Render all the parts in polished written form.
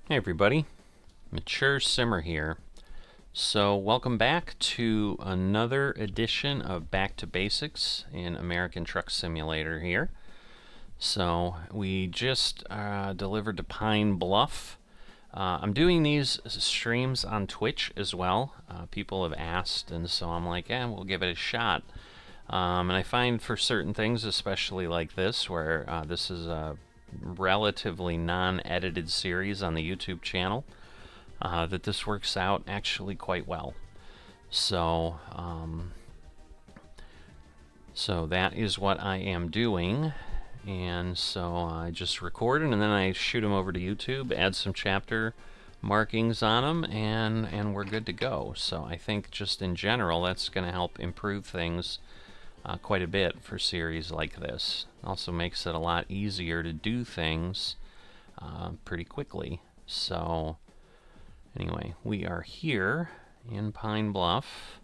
Hey everybody, Mature Simmer here. So welcome back to another edition of Back to Basics in American Truck Simulator here. So we just delivered to Pine Bluff. I'm doing these streams on Twitch as well. People have asked, and so I'm like, we'll give it a shot. And I find for certain things, especially like this, where this is a relatively non-edited series on the YouTube channel, that this works out actually quite well. So that is what I am doing, and so I just record it and then I shoot them over to YouTube, add some chapter markings on them, and we're good to go. So I think just in general that's going to help improve things quite a bit for series like this. Also makes it a lot easier to do things pretty quickly. So anyway, we are here in Pine Bluff,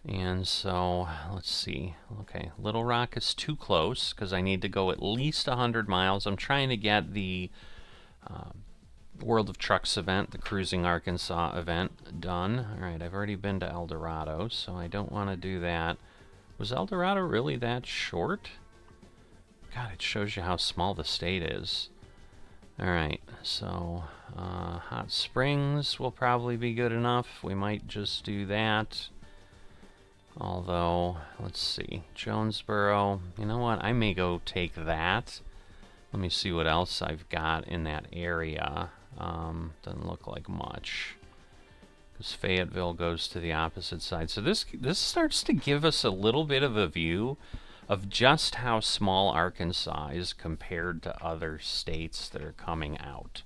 and so let's see. Okay, Little Rock is too close because I need to go at least 100 miles. I'm trying to get the World of Trucks event, the Cruising Arkansas event, done. Alright, I've already been to El Dorado, so I don't want to do that. Was El Dorado really that short? God, it shows you how small the state is. Alright, so Hot Springs will probably be good enough. We might just do that. Although, let's see, Jonesboro, you know what, I may go take that. Let me see what else I've got in that area. Doesn't look like much, because Fayetteville goes to the opposite side. So this starts to give us a little bit of a view of just how small Arkansas is compared to other states that are coming out,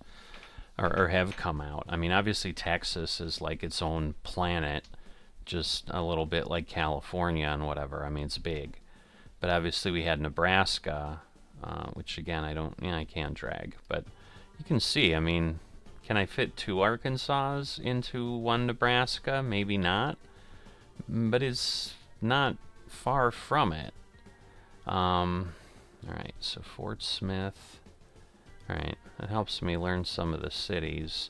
or have come out. I mean, obviously Texas is like its own planet, just a little bit like California and whatever. I mean, it's big. But obviously we had Nebraska, which again I can't drag, but you can see, I mean, can I fit 2 Arkansas into 1 Nebraska? Maybe not, but it's not far from it. Alright, so Fort Smith. Alright, that helps me learn some of the cities.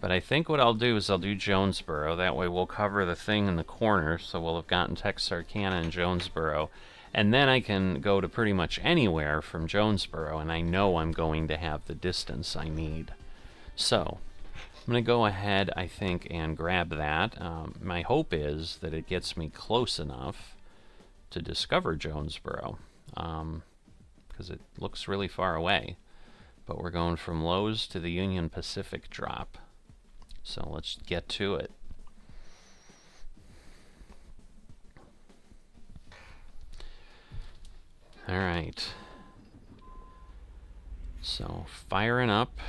But I think what I'll do is I'll do Jonesboro. That way we'll cover the thing in the corner, so we'll have gotten Texarkana and Jonesboro. And then I can go to pretty much anywhere from Jonesboro, and I know I'm going to have the distance I need. So I'm going to go ahead, I think, and grab that. My hope is that it gets me close enough to discover Jonesboro, because it looks really far away. But we're going from Lowe's to the Union Pacific drop. So let's get to it. Alright. So firing up.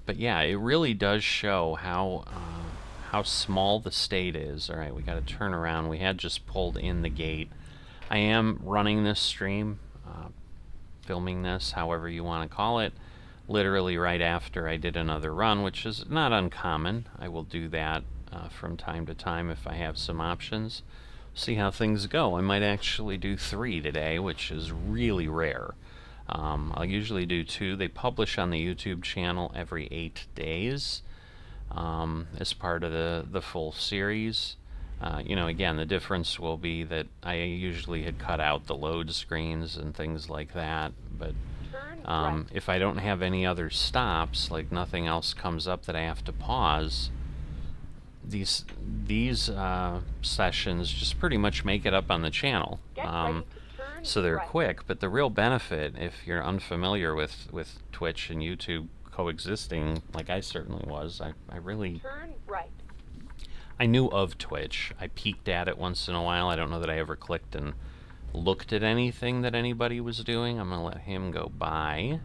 But yeah, it really does show how small the state is. Alright, we got to turn around. We had just pulled in the gate. I am running this stream, filming this, however you want to call it, literally right after I did another run, which is not uncommon. I will do that from time to time if I have some options. See how things go. I might actually do 3 today, which is really rare. I'll usually do 2. They publish on the YouTube channel every 8 days as part of the full series. You know, again, the difference will be that I usually had cut out the load screens and things like that, but if I don't have any other stops, like nothing else comes up that I have to pause, these sessions just pretty much make it up on the channel. So they're quick, but the real benefit, if you're unfamiliar with Twitch and YouTube coexisting, like I certainly was, I really... I knew of Twitch. I peeked at it once in a while. I don't know that I ever clicked and looked at anything that anybody was doing. I'm going to let him go by.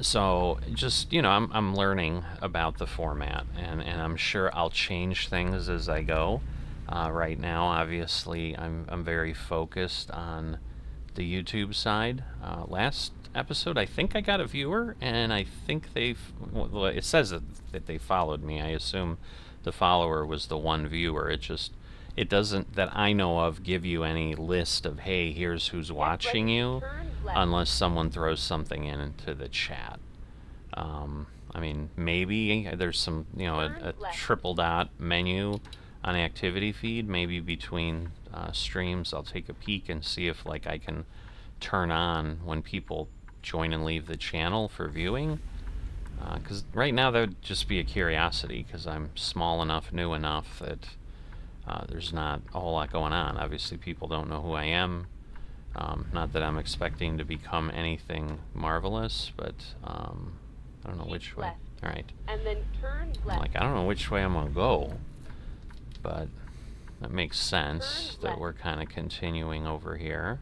So just, you know, I'm learning about the format, and I'm sure I'll change things as I go. Right now, obviously, I'm very focused on the YouTube side. Last episode, I think I got a viewer, and I think well, it says that they followed me. I assume the follower was the 1 viewer. It just it doesn't, that I know of, give you any list of, hey, here's who's watching you, unless someone throws something into the chat. I mean, maybe there's some, a triple dot menu on activity feed. Maybe between streams, I'll take a peek and see if like I can turn on when people join and leave the channel for viewing. Because right now that would just be a curiosity, because I'm small enough, new enough that there's not a whole lot going on. Obviously, people don't know who I am. Not that I'm expecting to become anything marvelous, but I don't know which way. All right. And then turn left. Like, I don't know which way I'm going to go, but that makes sense that we're kind of continuing over here.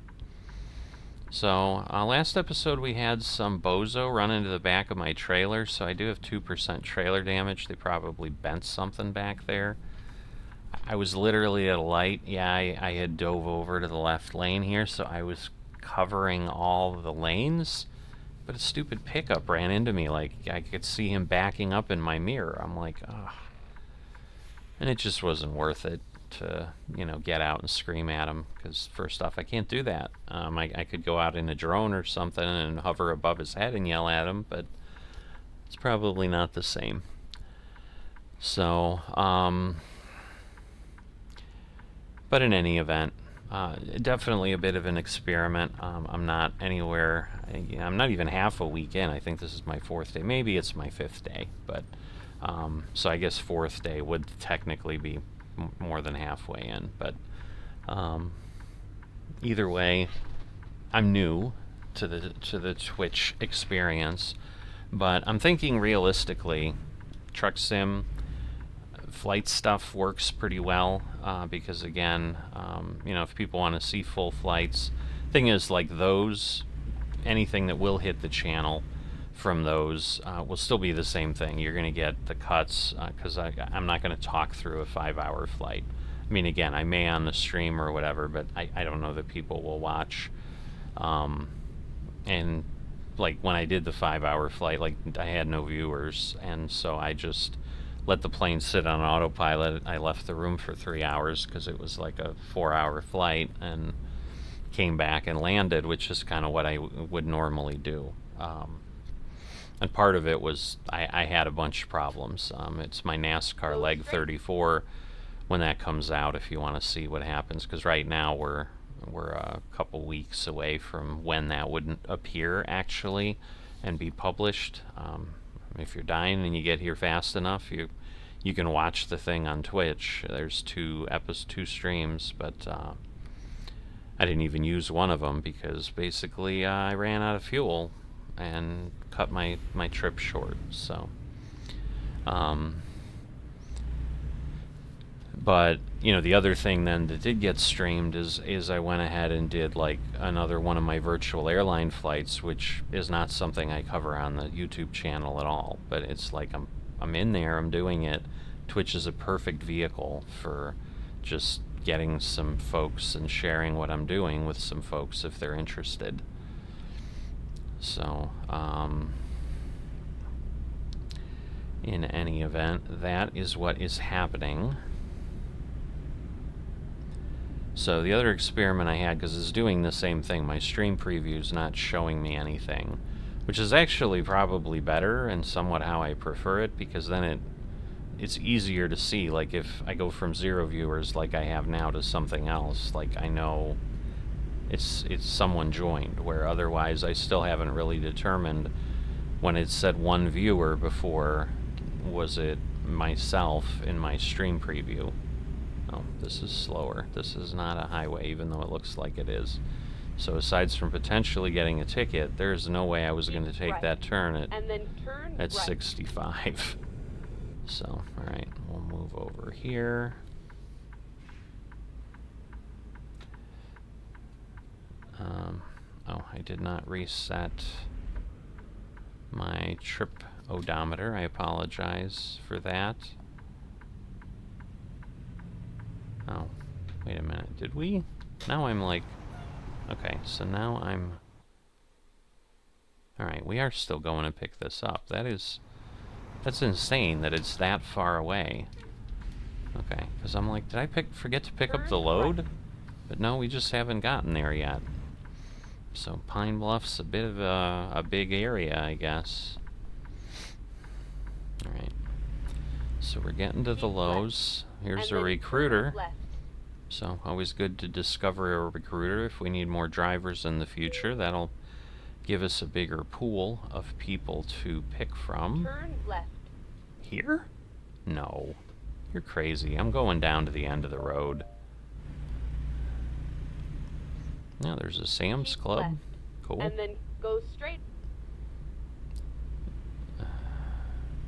So, last episode we had some bozo run into the back of my trailer, so I do have 2% trailer damage. They probably bent something back there. I was literally at a light. Yeah, I had dove over to the left lane here, so I was covering all the lanes, but a stupid pickup ran into me. Like, I could see him backing up in my mirror. I'm like, ugh. And it just wasn't worth it to, get out and scream at him, because first off, I can't do that. I could go out in a drone or something and hover above his head and yell at him, but it's probably not the same. So, but in any event, definitely a bit of an experiment. I'm not anywhere, I'm not even half a week in. I think this is my 4th day. Maybe it's my 5th day, but so I guess 4th day would technically be more than halfway in. But either way, I'm new to the Twitch experience, but I'm thinking realistically, truck sim, flight stuff works pretty well, because again, if people want to see full flights, thing is, like, those, anything that will hit the channel from those will still be the same thing. You're going to get the cuts, because I'm not going to talk through a 5-hour flight. I mean, again, I may on the stream or whatever, but I don't know that people will watch. And like when I did the 5-hour flight, like, I had no viewers, and so I just let the plane sit on autopilot. I left the room for 3 hours because it was like a 4-hour flight, and came back and landed, which is kind of what I would normally do. And part of it was I had a bunch of problems. It's my NASCAR leg 34 when that comes out, if you want to see what happens, because right now we're a couple weeks away from when that wouldn't appear actually and be published. If you're dying and you get here fast enough, you can watch the thing on Twitch. There's 2 streams, but I didn't even use one of them because basically I ran out of fuel and cut my trip short. So but the other thing then that did get streamed is I went ahead and did like another one of my virtual airline flights, which is not something I cover on the YouTube channel at all, but it's like I'm in there, I'm doing it. Twitch is a perfect vehicle for just getting some folks and sharing what I'm doing with some folks if they're interested. So, in any event, that is what is happening. So the other experiment I had, because it's doing the same thing, my stream preview is not showing me anything, which is actually probably better and somewhat how I prefer it, because then it's easier to see. Like if I go from 0 viewers like I have now to something else, like I know it's someone joined, where otherwise I still haven't really determined when it said 1 viewer before, was it myself in my stream preview. Oh, this is slower. This is not a highway, even though it looks like it is. So aside from potentially getting a ticket, there's no way I was going to take that turn at 65. So, alright, we'll move over here. Oh, I did not reset my trip odometer. I apologize for that. Oh, wait a minute. Did we? Now I'm like... Okay, so now I'm... Alright, we are still going to pick this up. That's insane that it's that far away. Okay, because I'm like, did I forget to pick up the Turn load? right. But no, we just haven't gotten there yet. So Pine Bluff's a bit of a big area, I guess. Alright. So we're getting to the Keep Lowe's. Here's and a then recruiter. turn left. So always good to discover a recruiter if we need more drivers in the future. That'll give us a bigger pool of people to pick from. Turn left. Here? No. You're crazy. I'm going down to the end of the road. Now there's a Sam's Keep Club. left. Cool. And then go straight.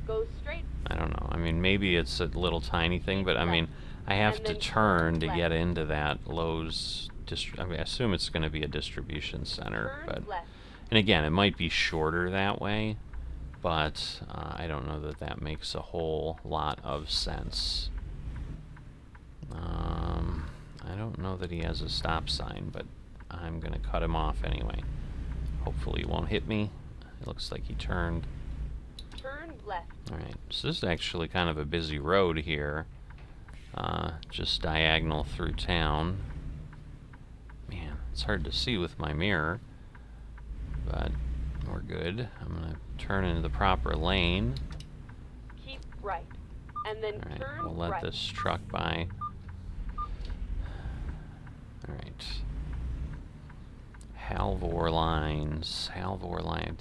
Go straight. I don't know. I mean, maybe it's a little tiny thing, but I mean, I have And to then turn turn to left. get into that Lowe's. I mean, I assume it's going to be a distribution center, Turn but left. and again, it might be shorter that way, but I don't know that that makes a whole lot of sense. I don't know that he has a stop sign, but I'm going to cut him off anyway. Hopefully he won't hit me. It looks like he turned. Turn left. Alright, so this is actually kind of a busy road here. Just diagonal through town. Man, it's hard to see with my mirror, but we're good. I'm going to turn into the proper lane. Keep right. And then Alright, turn we'll let right. this truck by. Alright. Halvor lines. Halvor line.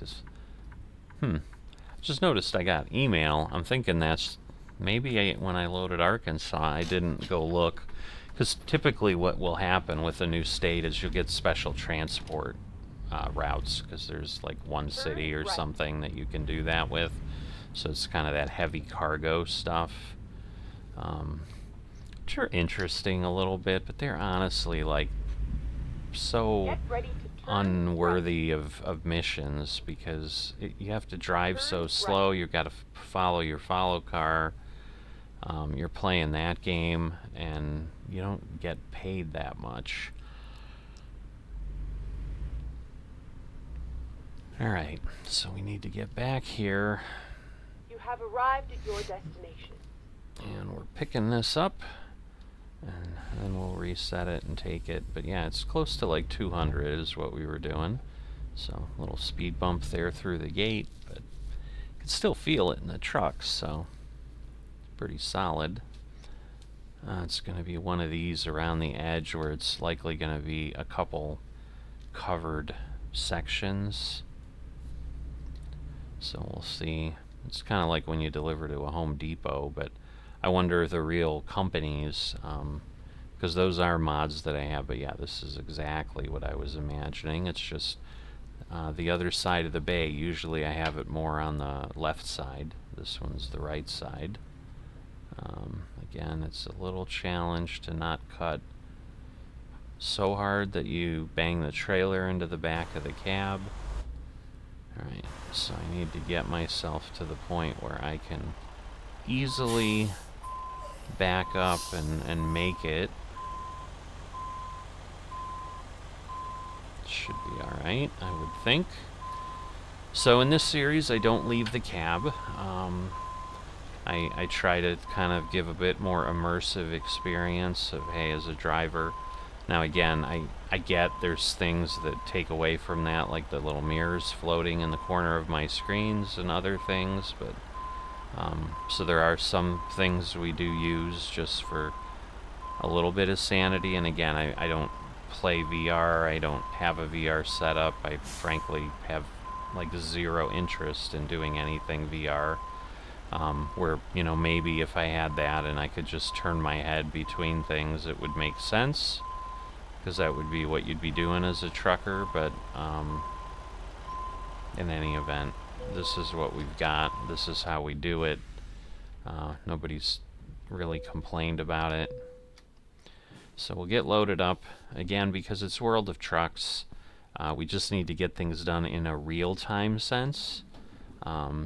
Just noticed I got email. I'm thinking that's maybe when I loaded Arkansas, I didn't go look. Because typically what will happen with a new state is you'll get special transport routes, because there's like one city or something that you can do that with. So it's kind of that heavy cargo stuff. Which are interesting a little bit, but they're honestly like so Get ready to turn unworthy of missions, because you have to drive so Turn slow. right. You've got to follow your follow car. You're playing that game, and you don't get paid that much. Alright, so we need to get back here. You have arrived at your destination. And we're picking this up, and then we'll reset it and take it. But yeah, it's close to like 200 is what we were doing. So a little speed bump there through the gate, but you can still feel it in the truck, so pretty solid. It's going to be one of these around the edge where it's likely going to be a couple covered sections. So we'll see. It's kind of like when you deliver to a Home Depot, but I wonder if the real companies, because those are mods that I have, but yeah, this is exactly what I was imagining. It's just the other side of the bay. Usually I have it more on the left side. This one's the right side. Again, it's a little challenge to not cut so hard that you bang the trailer into the back of the cab. Alright, so I need to get myself to the point where I can easily back up and make it. Should be alright, I would think. So in this series, I don't leave the cab. I try to kind of give a bit more immersive experience of, hey, as a driver. Now again, I get there's things that take away from that, like the little mirrors floating in the corner of my screens and other things, but so there are some things we do use just for a little bit of sanity. And again, I don't play VR, I don't have a VR setup. I frankly have like zero interest in doing anything VR. Where, you know, maybe if I had that and I could just turn my head between things, it would make sense, because that would be what you'd be doing as a trucker. But in any event, this is what we've got. This is how we do it. Nobody's really complained about it. So we'll get loaded up. Again, because it's World of Trucks, we just need to get things done in a real-time sense.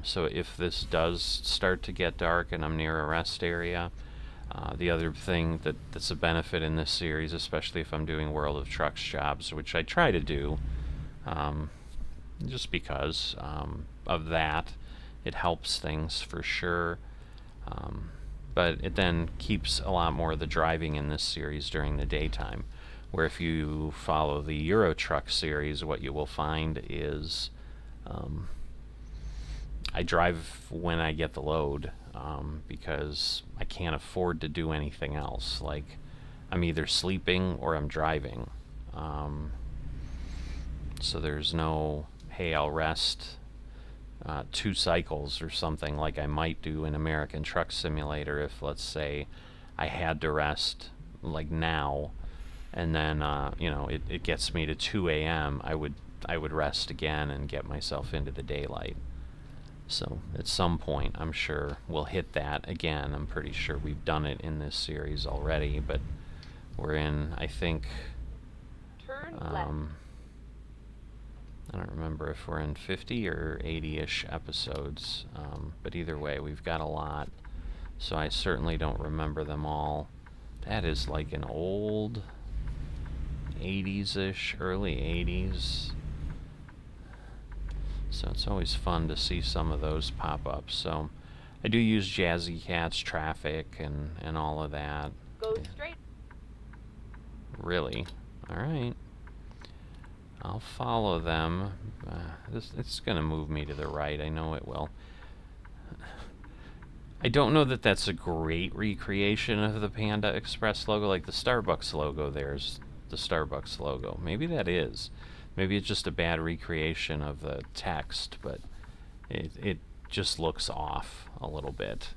So if this does start to get dark and I'm near a rest area, the other thing that's a benefit in this series, especially if I'm doing World of Trucks jobs, which I try to do, just because of that, it helps things for sure. but it then keeps a lot more of the driving in this series during the daytime. Where if you follow the Euro Truck series, what you will find is I drive when I get the load because I can't afford to do anything else. Like, I'm either sleeping or I'm driving. So there's no, hey, I'll rest 2 cycles or something like I might do in American Truck Simulator if, let's say, I had to rest like now, and then it gets me to 2 a.m. I would rest again and get myself into the daylight. So at some point, I'm sure we'll hit that again. I'm pretty sure we've done it in this series already, but we're in, I think, Turn left. I don't remember if we're in 50 or 80-ish episodes, but either way, we've got a lot, so I certainly don't remember them all. That is like an old 80s-ish, early 80s. So it's always fun to see some of those pop up. So I do use Jazzy Cat's traffic and all of that. Go straight. Really? Alright. I'll follow them. It's going to move me to the right. I know it will. I don't know that that's a great recreation of the Panda Express logo. Like the Starbucks logo, there's the Starbucks logo. Maybe that is. Maybe it's just a bad recreation of the text, but it just looks off a little bit.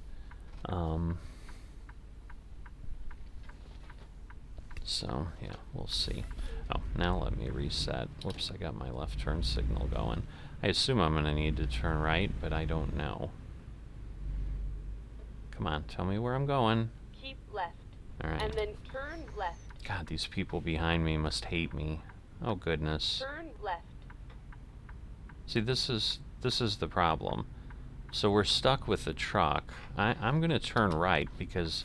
So, yeah, we'll see. Oh, now let me reset. Whoops, I got my left turn signal going. I assume I'm going to need to turn right, but I don't know. Come on, tell me where I'm going. Keep left. All right. And then turn left. God, these people behind me must hate me. Oh, goodness. Turn left. See, this is the problem. So we're stuck with the truck. I'm going to turn right because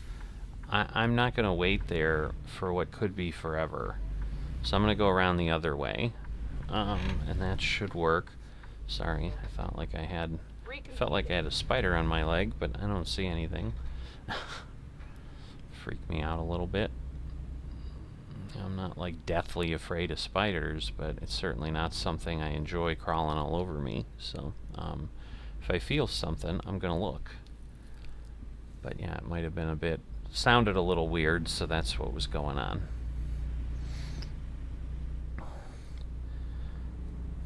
I'm not going to wait there for what could be forever. So I'm going to go around the other way. And that should work. Sorry, I felt like I had a spider on my leg, but I don't see anything. Freaked me out a little bit. I'm not like deathly afraid of spiders, but it's certainly not something I enjoy crawling all over me. So if I feel something, I'm going to look. But yeah, it might have been sounded a little weird, so that's what was going on.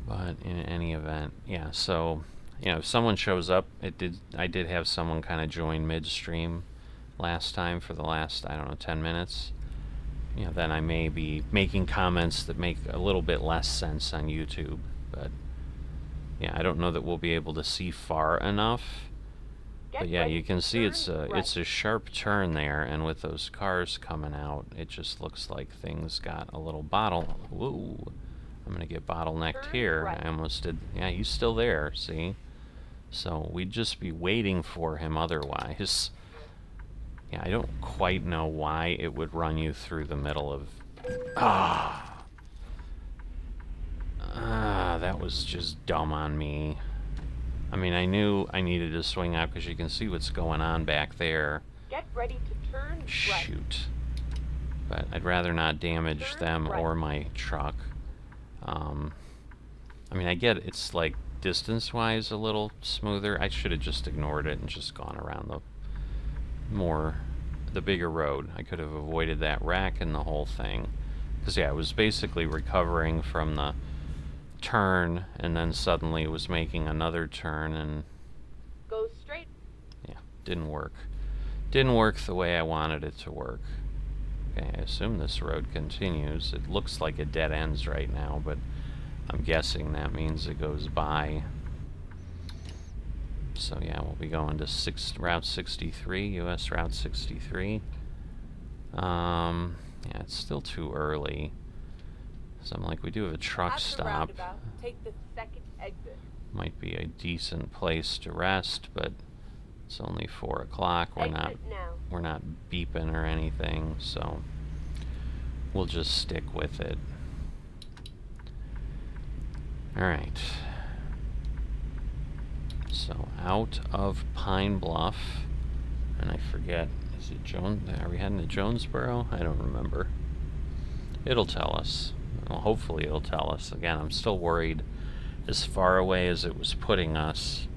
But in any event, yeah, so, if someone shows up, I did have someone kind of join midstream last time for the last, 10 minutes. Then I may be making comments that make a little bit less sense on YouTube, but yeah, I don't know that we'll be able to see far enough. But yeah, you can see it's a sharp turn there, and with those cars coming out, it just looks like things got a little Whoa. I'm going to get bottlenecked here. Right. I almost did. Yeah, he's still there, see? So we'd just be waiting for him otherwise. Yeah, I don't quite know why it would run you through the middle of... that was just dumb on me. I mean, I knew I needed to swing out because you can see what's going on back there. Get ready to turn right. Shoot. But I'd rather not damage them or my truck. I mean, I get it's like distance-wise a little smoother. I should have just ignored it and just gone around the bigger road. I could have avoided that wreck and the whole thing. Because, yeah, I was basically recovering from the turn, and then suddenly was making another turn, and... Go straight. Yeah, didn't work. Didn't work the way I wanted it to work. Okay, I assume this road continues. It looks like it dead ends right now, but I'm guessing that means it goes by. So yeah, we'll be going to Route 63, US Route 63. Yeah, it's still too early. So I'm like, we do have a truck stop. Take the second exit. Might be a decent place to rest, but it's only 4 o'clock. We're not beeping or anything, so we'll just stick with it. Alright. So out of Pine Bluff, And I forget, is it Jones? Are we heading to Jonesboro? I don't remember. It'll tell us. Well, hopefully it'll tell us. Again, I'm still worried, as far away as it was putting us,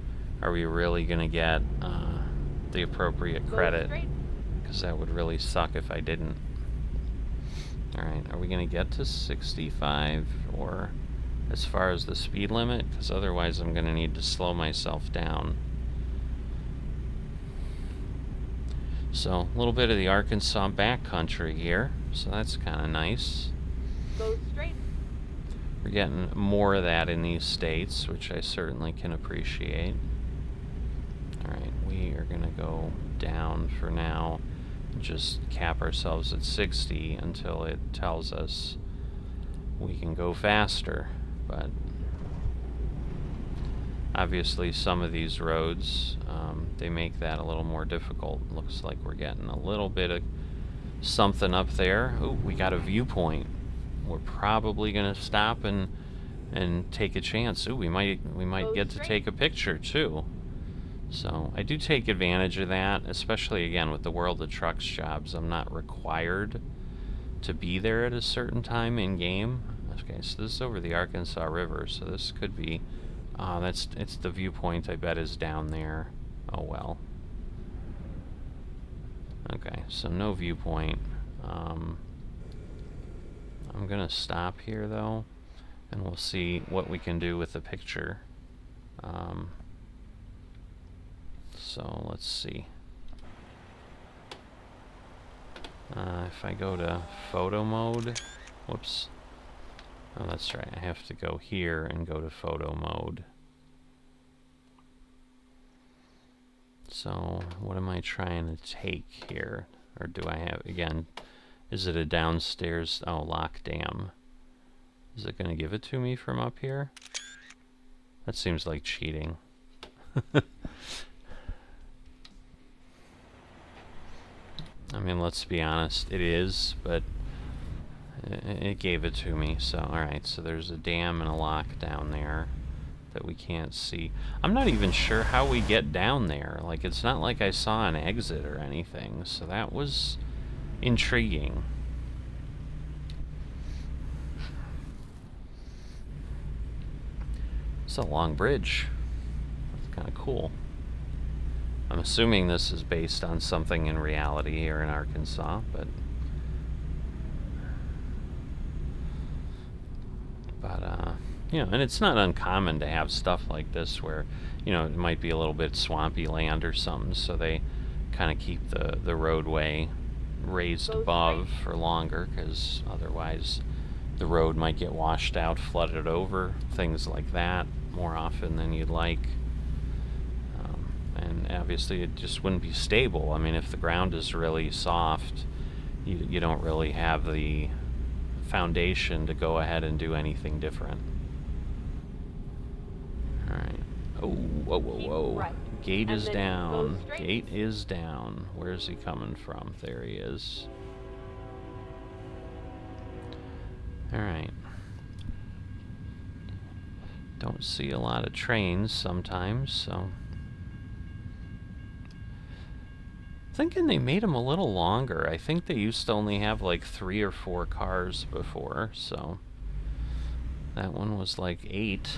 are we really going to get the appropriate credit? Because that would really suck if I didn't. Alright, are we going to get to 65 or as far as the speed limit? Because otherwise I'm going to need to slow myself down. So, a little bit of the Arkansas backcountry here, so that's kind of nice. Go straight. We're getting more of that in these states, which I certainly can appreciate. Alright, we are going to go down for now and just cap ourselves at 60 until it tells us we can go faster. But obviously some of these roads, they make that a little more difficult. Looks like we're getting a little bit of something up there. Ooh, we got a viewpoint. We're probably gonna stop and take a chance. Ooh, we might get to take a picture too. So I do take advantage of that, especially again with the World of Trucks jobs. I'm not required to be there at a certain time in game. Okay, so this is over the Arkansas River, so this could be it's the viewpoint I bet is down there. Oh well. Okay, so no viewpoint. I'm gonna stop here though, and we'll see what we can do with the picture. So let's see. If I go to photo mode, whoops. Oh, that's right. I have to go here and go to photo mode. So what am I trying to take here? Or do I have, again, is it a downstairs, oh, lock dam. Is it going to give it to me from up here? That seems like cheating. I mean, let's be honest, it is, but it gave it to me. So, alright, so there's a dam and a lock down there that we can't see. I'm not even sure how we get down there. Like, it's not like I saw an exit or anything, so that was intriguing. It's a long bridge. That's kind of cool. I'm assuming this is based on something in reality here in Arkansas, but you know, and it's not uncommon to have stuff like this where, you know, it might be a little bit swampy land or something, so they kind of keep the roadway raised above for longer, because otherwise the road might get washed out, flooded over, things like that more often than you'd like. And obviously it just wouldn't be stable. I mean, if the ground is really soft, you don't really have the foundation to go ahead and do anything different. Alright. Oh, whoa, whoa, whoa. Right. Gate is down. Gate is down. Where's he coming from? There he is. Alright. Don't see a lot of trains sometimes, so... Thinking they made them a little longer. I think they used to only have like 3 or 4 cars before, so... That one was like 8.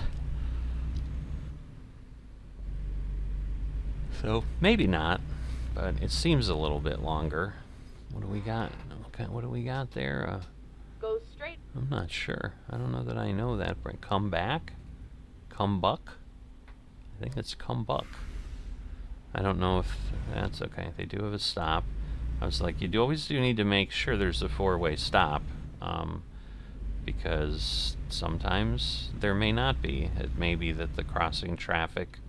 So, maybe not, but it seems a little bit longer. What do we got? Okay, what do we got there? Go straight. I'm not sure. I don't know that I know that. Come back? Come buck? I think it's come buck. I don't know if that's okay. They do have a stop. I was like, you always do need to make sure there's a 4-way stop, because sometimes there may not be. It may be that the crossing traffic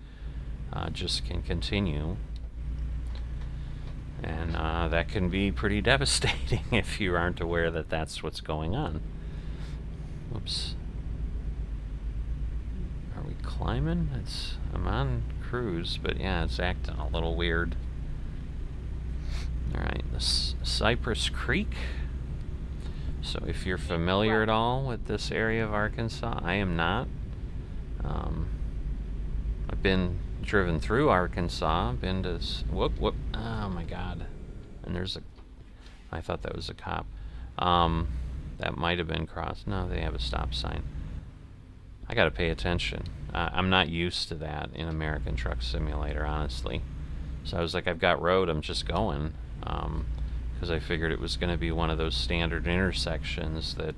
just can continue, and that can be pretty devastating if you aren't aware that that's what's going on. Whoops. Are we climbing? I'm on cruise, but yeah, it's acting a little weird. Alright, this Cypress Creek. So if you're familiar at all with this area of Arkansas, I am not. I've been driven through Arkansas, been to... Whoop. Oh, my God. And there's a... I thought that was a cop. That might have been crossed. No, they have a stop sign. I gotta pay attention. I'm not used to that in American Truck Simulator, honestly. So I was like, I've got road, I'm just going. Because I figured it was going to be one of those standard intersections that,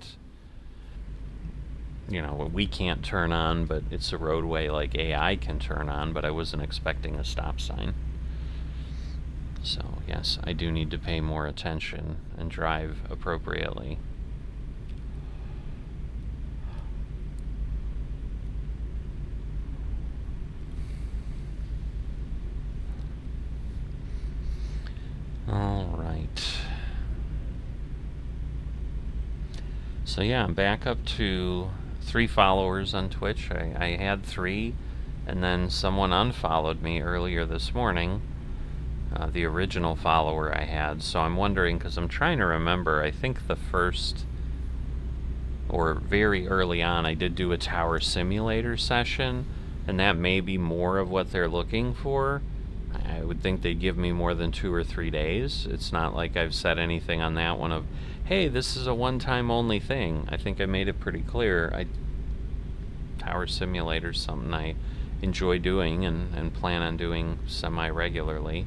you know, we can't turn on, but it's a roadway like AI can turn on, but I wasn't expecting a stop sign. So, yes, I do need to pay more attention and drive appropriately. All right. So yeah, I'm back up to 3 followers on Twitch. I had 3, and then someone unfollowed me earlier this morning. The original follower I had. So I'm wondering, because I'm trying to remember, I think the first, or very early on, I did do a tower simulator session, and that may be more of what they're looking for. I would think they'd give me more than 2 or 3 days. It's not like I've said anything on that one of, hey, this is a one-time only thing. I think I made it pretty clear. Tower simulator's something I enjoy doing and plan on doing semi-regularly.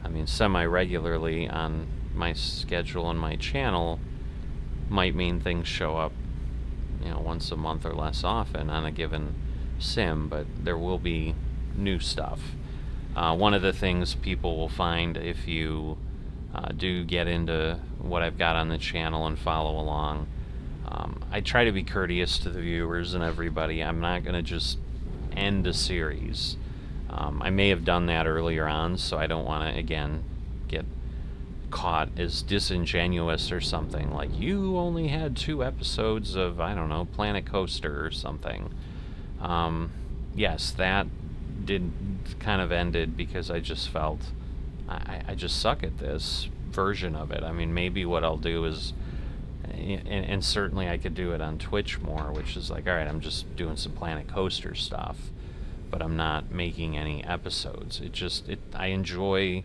I mean, semi-regularly on my schedule and my channel might mean things show up, you know, once a month or less often on a given sim, but there will be new stuff. One of the things people will find if you do get into what I've got on the channel and follow along, I try to be courteous to the viewers and everybody. I'm not going to just end a series. I may have done that earlier on, so I don't want to, again, get caught as disingenuous or something. Like, you only had 2 episodes of, I don't know, Planet Coaster or something. Yes, that did kind of ended because I just felt I just suck at this version of it. I mean, maybe what I'll do is, and certainly I could do it on Twitch more, which is like, all right, I'm just doing some Planet Coaster stuff, but I'm not making any episodes. I enjoy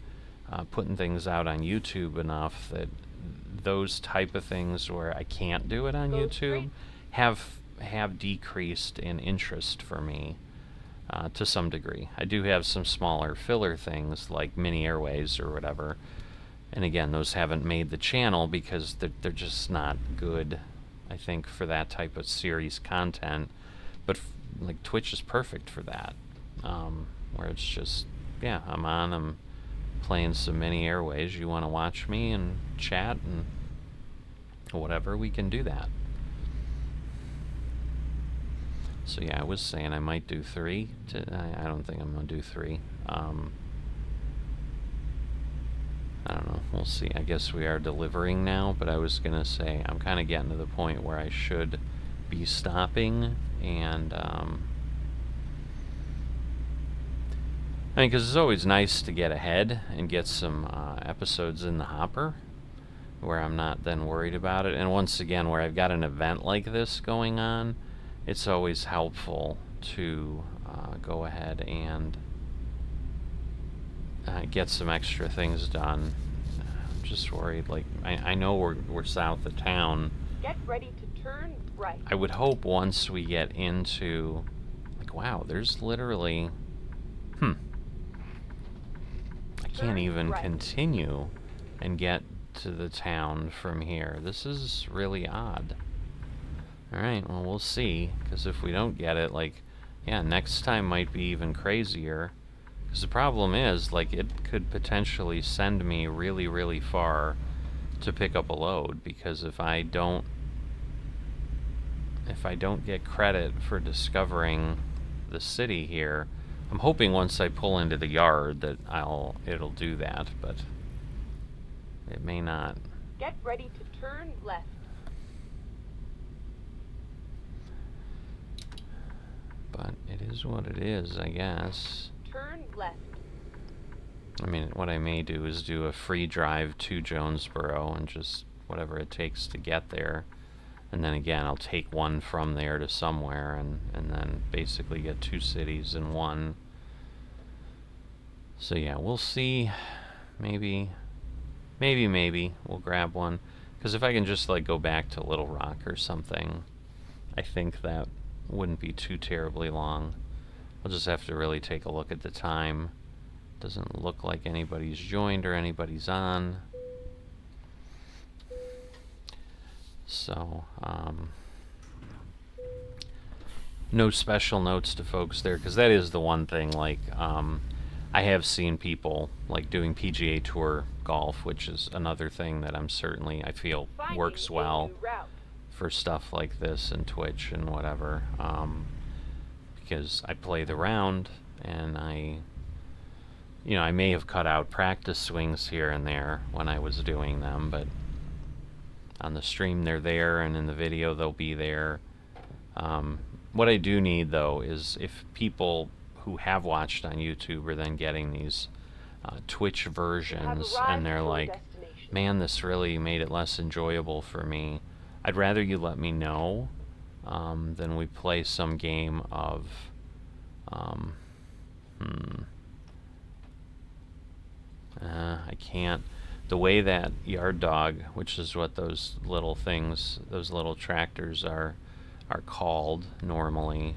putting things out on YouTube enough that those type of things where I can't do it on YouTube have decreased in interest for me to some degree. I do have some smaller filler things like mini airways or whatever, and again, those haven't made the channel because they're just not good, I think, for that type of series content. But like Twitch is perfect for that, where it's just, yeah, I'm playing some mini airways. You want to watch me and chat and whatever, we can do that. So yeah, I was saying I might do 3. I don't think I'm going to do 3. I don't know. We'll see. I guess we are delivering now, but I was going to say I'm kind of getting to the point where I should be stopping, and I mean, because it's always nice to get ahead and get some episodes in the hopper where I'm not then worried about it. And once again, where I've got an event like this going on, it's always helpful to go ahead and get some extra things done. I'm just worried. Like, I know we're south of town. Get ready to turn right. I would hope once we get into, like, wow, there's literally, I can't even continue and get to the town from here. This is really odd. Alright, well, we'll see, because if we don't get it, like, yeah, next time might be even crazier. Because the problem is, like, it could potentially send me really, really far to pick up a load, because if I don't get credit for discovering the city here, I'm hoping once I pull into the yard that it'll do that, but it may not. Get ready to turn left. But it is what it is, I guess. Turn left. I mean, what I may do is do a free drive to Jonesboro and just whatever it takes to get there. And then again, I'll take one from there to somewhere and then basically get 2 cities in one. So yeah, we'll see. Maybe we'll grab one. Because if I can just like go back to Little Rock or something, I think that wouldn't be too terribly long. I'll just have to really take a look at the time. Doesn't look like anybody's joined or anybody's on. So, no special notes to folks there, because that is the one thing, like, I have seen people, like, doing PGA Tour golf, which is another thing that I feel works well for stuff like this and Twitch and whatever, because I play the round, and I may have cut out practice swings here and there when I was doing them, but on the stream they're there, and in the video they'll be there. What I do need, though, is if people who have watched on YouTube are then getting these Twitch versions, and they're like, man, this really made it less enjoyable for me, I'd rather you let me know than we play some game of I can't. The way that Yard Dog, which is what those little things, those little tractors are called normally,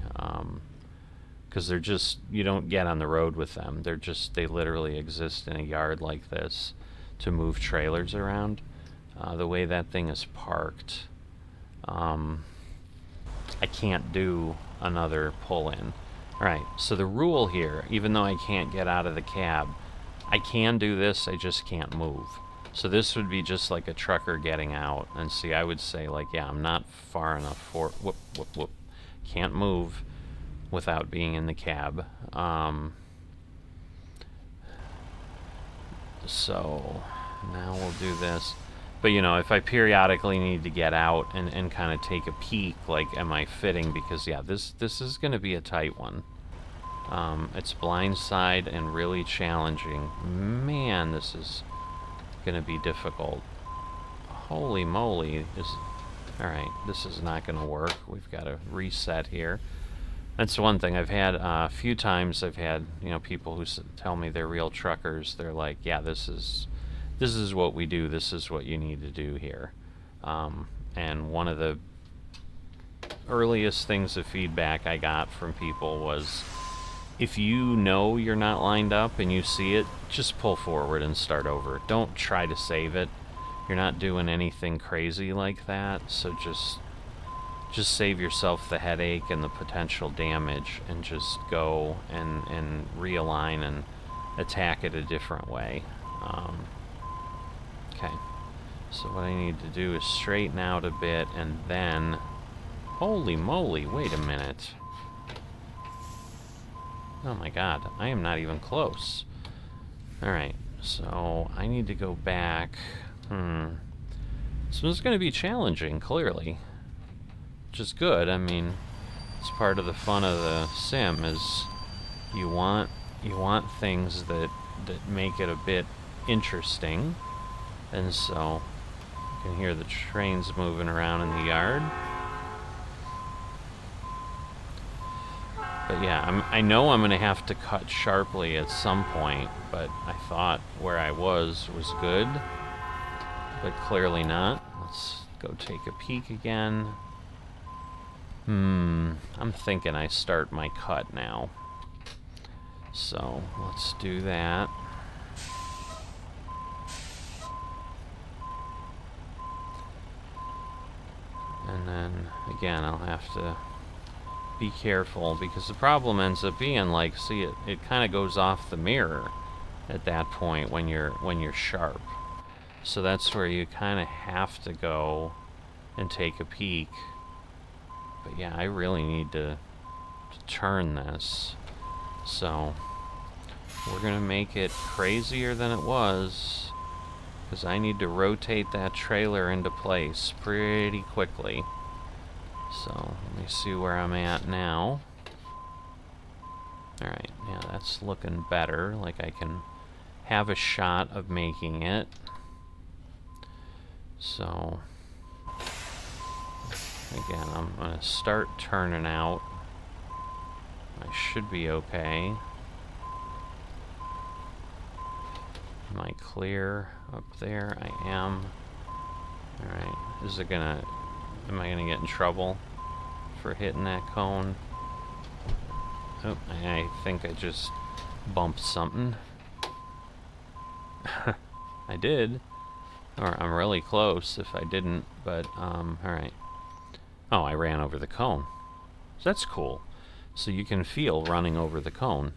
because they're just, you don't get on the road with them. They literally exist in a yard like this to move trailers around. The way that thing is parked, I can't do another pull-in. Alright, so the rule here, even though I can't get out of the cab, I can do this, I just can't move. So this would be just like a trucker getting out. And see, I would say, like, yeah, I'm not far enough for... Whoop, whoop, whoop. Can't move without being in the cab. So now we'll do this. But, if I periodically need to get out and kind of take a peek, like, am I fitting? Because, yeah, this is going to be a tight one. It's blindside and really challenging. Man, this is going to be difficult. Holy moly. Alright, this is not going to work. We've got to reset here. That's one thing. I've had a few times, I've had, people who tell me they're real truckers. They're like, yeah, this is what we do. This is what you need to do here. And one of the earliest things of feedback I got from people was, if you know you're not lined up and you see it, just pull forward and start over. Don't try to save it. You're not doing anything crazy like that, so just save yourself the headache and the potential damage, and just go and realign and attack it a different way. Okay, so what I need to do is straighten out a bit, and then... Holy moly, wait a minute. Oh my god, I am not even close. Alright, so I need to go back. This one's going to be challenging, clearly. Which is good. I mean, it's part of the fun of the sim, is you want things that make it a bit interesting. And so, you can hear the trains moving around in the yard. But yeah, I know I'm going to have to cut sharply at some point, but I thought where I was good, but clearly not. Let's go take a peek again. I'm thinking I start my cut now. So, let's do that. And then, again, I'll have to be careful, because the problem ends up being, like, see, it kind of goes off the mirror at that point when you're sharp. So that's where you kind of have to go and take a peek. But yeah, I really need to turn this. So we're gonna make it crazier than it was, because I need to rotate that trailer into place pretty quickly. So let me see where I'm at now. Alright, yeah, that's looking better. Like I can have a shot of making it. So again, I'm gonna start turning out. I should be okay. Am I clear up there? I am. Alright. Is it gonna... Am I gonna get in trouble for hitting that cone? Oh, I think I just bumped something. I did. Or I'm really close if I didn't, but, alright. Oh, I ran over the cone. So that's cool. So you can feel running over the cone.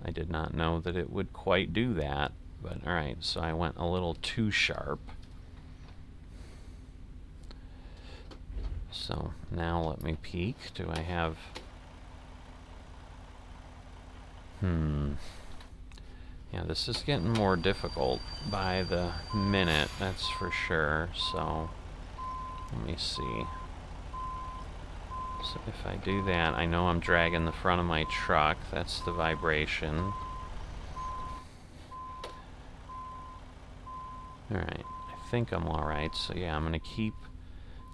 I did not know that it would quite do that, but alright, so I went a little too sharp. So now let me peek. Do I have... Yeah, this is getting more difficult by the minute, that's for sure. So let me see. So if I do that, I know I'm dragging the front of my truck. That's the vibration. Alright, I think I'm alright. So yeah, I'm gonna keep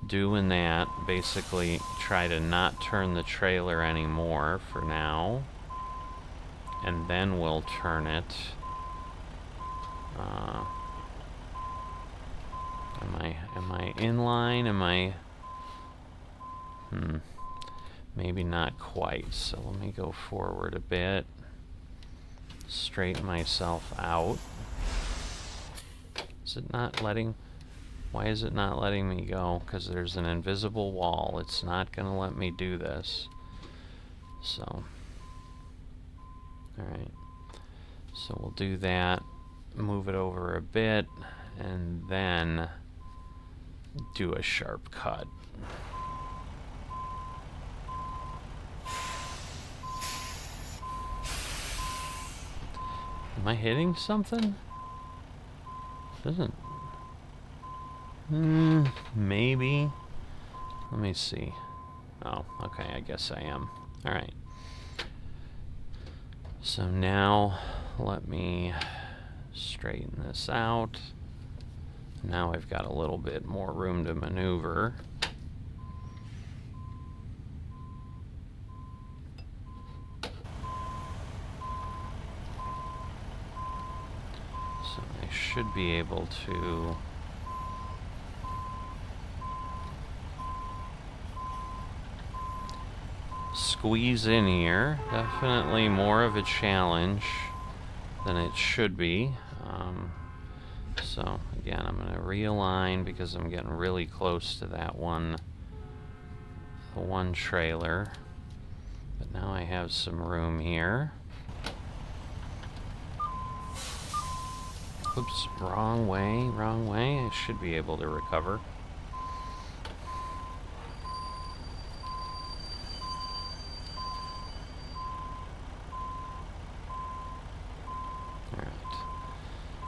doing that. Basically, try to not turn the trailer anymore for now. And then we'll turn it. Am I in line? Am I... Maybe not quite, so let me go forward a bit. Straighten myself out. Is it not letting... Why is it not letting me go? Because there's an invisible wall. It's not going to let me do this. So... Alright. So we'll do that. Move it over a bit. And then... do a sharp cut. Am I hitting something? Doesn't... maybe. Let me see. Oh, okay, I guess I am. Alright. So now, let me straighten this out. Now I've got a little bit more room to maneuver. So I should be able to... squeeze in here. Definitely more of a challenge than it should be. So again, I'm going to realign because I'm getting really close to that one, the one trailer. But now I have some room here. Oops, wrong way, wrong way. I should be able to recover.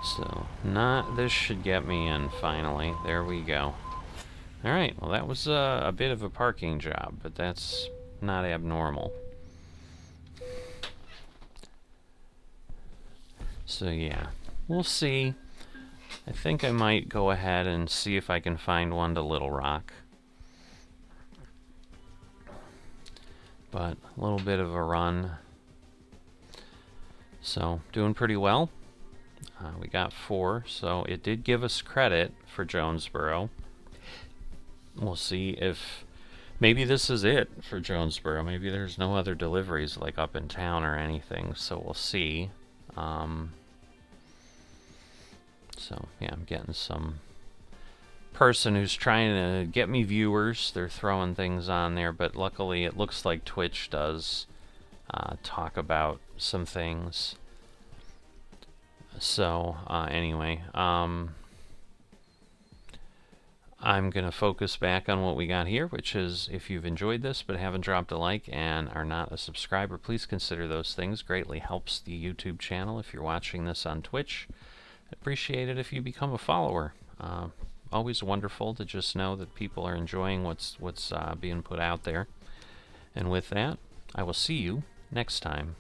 So, this should get me in, finally. There we go. Alright, well that was a bit of a parking job, but that's not abnormal. So yeah, we'll see. I think I might go ahead and see if I can find one to Little Rock. But a little bit of a run. So, doing pretty well. We got 4, so it did give us credit for Jonesboro. We'll see if maybe this is it for Jonesboro. Maybe there's no other deliveries like up in town or anything, so we'll see. So yeah, I'm getting some person who's trying to get me viewers. They're throwing things on there, but luckily it looks like Twitch does talk about some things. So, anyway, I'm going to focus back on what we got here, which is if you've enjoyed this but haven't dropped a like and are not a subscriber, please consider those things. Greatly helps the YouTube channel if you're watching this on Twitch. I'd appreciate it if you become a follower. Always wonderful to just know that people are enjoying what's being put out there. And with that, I will see you next time.